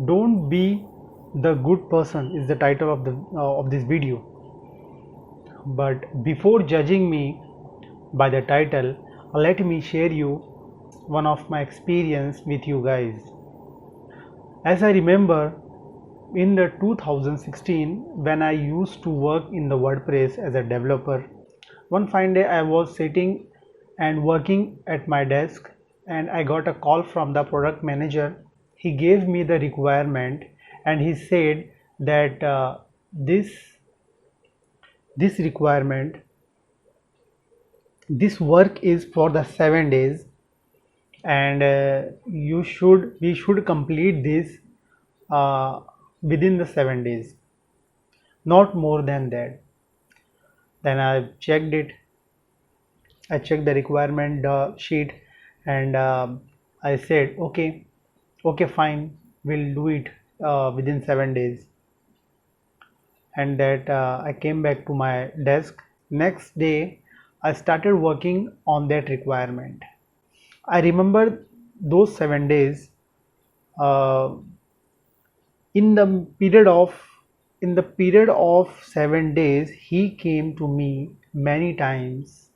Don't be the good person is the title of this video. But before judging me by the title, let me share you one of my experience with you guys. As I remember, in the 2016, when I used to work in the WordPress as a developer, one fine day I was sitting and working at my desk, and I got a call from the product manager. He gave me the requirement and he said that this requirement, this work is for the 7 days, and we should complete this uh, within the 7 days, not more than that. Then I checked it. I checked the requirement sheet, and I said, okay, fine, we'll do it within 7 days. And that I came back to my desk. Next day, I started working on that requirement. I remember those 7 days. Uh, in the period of 7 days, he came to me many times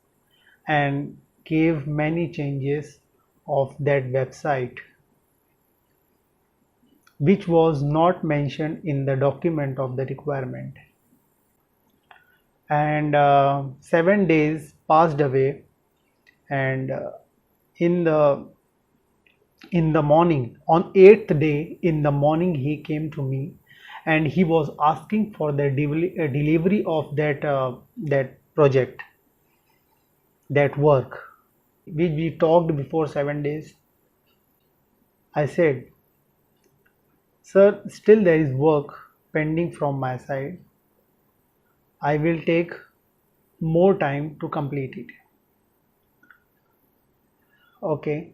and gave many changes of that website which was not mentioned in the document of the requirement. And 7 days passed away, and in the morning, on 8th day in the morning, he came to me and he was asking for the delivery of that project, that work which we talked before 7 days. I said, sir, still there is work pending from my side. I will take more time to complete it. Okay.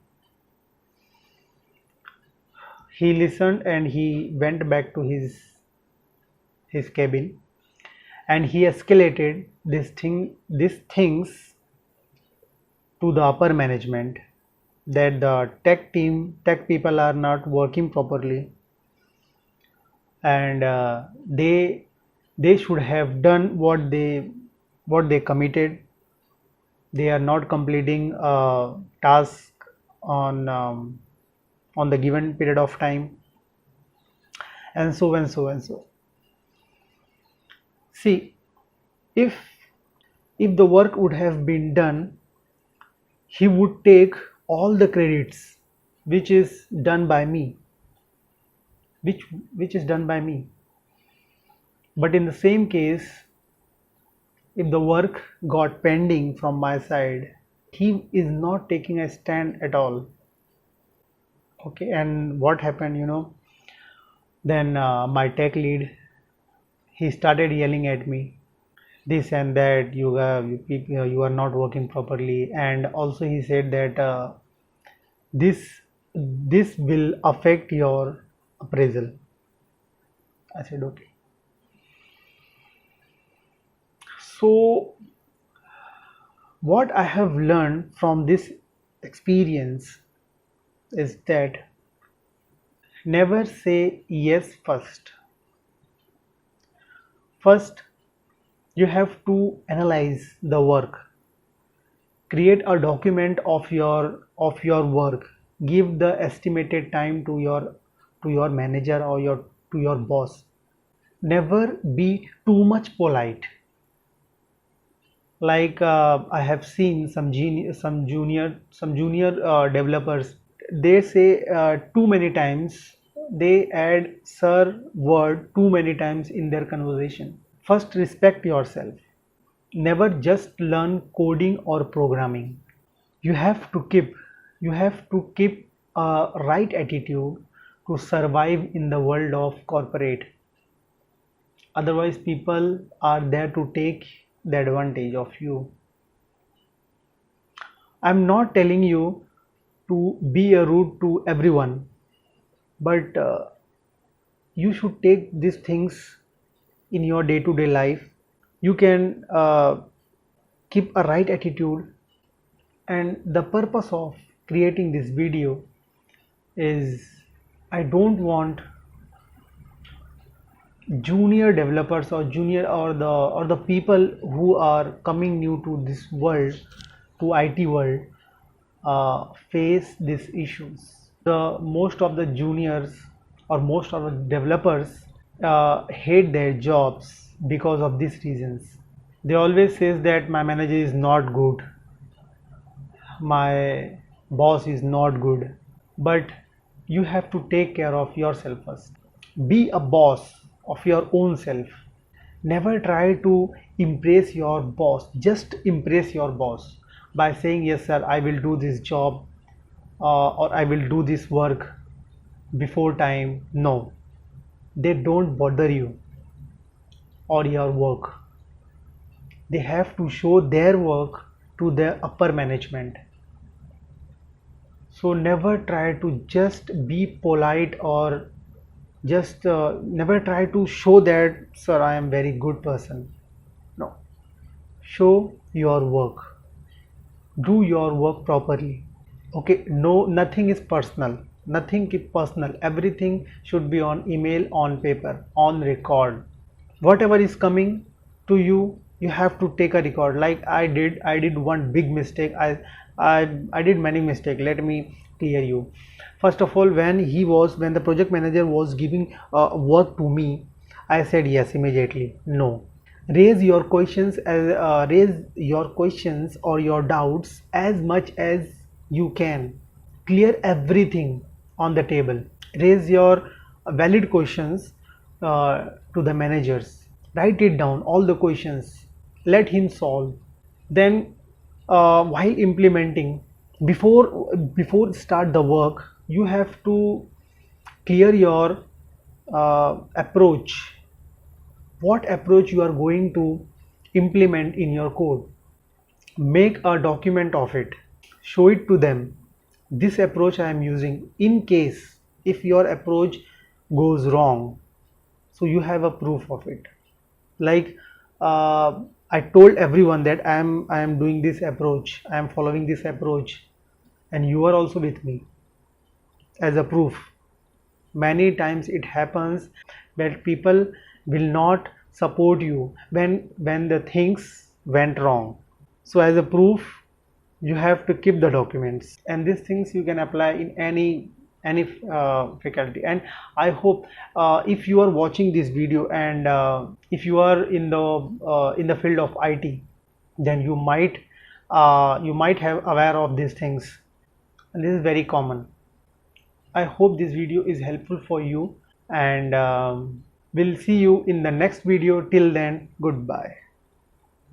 He listened and he went back to his cabin, and he escalated these things to the upper management, that the tech people are not working properly, and they should have done what they committed. They are not completing a task on the given period of time, and so and so and so. See, if the work would have been done, he would take all the credits which is done by me, which is done by me. But in the same case, if the work got pending from my side, he is not taking a stand at all. Okay, and what happened, then my tech lead, he started yelling at me, this and that, you are not working properly. And also he said that this will affect your appraisal. I said, okay. So what I have learned from this experience is that never say yes first. First, you have to analyze the work, create a document of your work, give the estimated time to your manager or to your boss. Never be too much polite. Like I have seen some junior developers, they say too many times, they add sir word too many times in their conversation. First, respect yourself. Never just learn coding or programming. You have to keep a right attitude to survive in the world of corporate. Otherwise, people are there to take the advantage of you. I'm not telling you to be a rude to everyone, but you should take these things in your day-to-day life. You can keep a right attitude, and the purpose of creating this video is I don't want junior developers or the people who are coming new to this world, to IT world, face these issues. The most of the juniors or most of the developers hate their jobs because of these reasons. They always says that my manager is not good, my boss is not good, but you have to take care of yourself first. Be a boss of your own self. Never try to impress your boss. Just impress your boss by saying, yes, sir, I will do this job, or I will do this work before time. No, they don't bother you or your work. They have to show their work to their upper management. So never try to just be polite, or just never try to show that, sir, I am very good person. No, show your work, do your work properly. Okay, no, nothing is personal, nothing is personal, everything should be on email, on paper, on record. Whatever is coming to you, you have to take a record. Like I did one big mistake. I did many mistakes. Let me clear you. First of all, when the project manager was giving work to me, I said yes immediately. No, raise your questions or your doubts as much as you can. Clear everything on the table. Raise your valid questions to the managers. Write it down, all the questions. Let him solve. Then, while implementing, before start the work, you have to clear your approach. What approach you are going to implement in your code? Make a document of it. Show it to them. This approach I am using. In case if your approach goes wrong, so you have a proof of it. Like I told everyone that I am doing this approach, I am following this approach, and you are also with me as a proof. Many times it happens that people will not support you when the things went wrong. So as a proof, you have to keep the documents, and these things you can apply in any faculty. And I hope if you are watching this video, and if you are in the field of IT, then you might have aware of these things, and this is very common. I hope this video is helpful for you, and we'll see you in the next video. Till then, goodbye.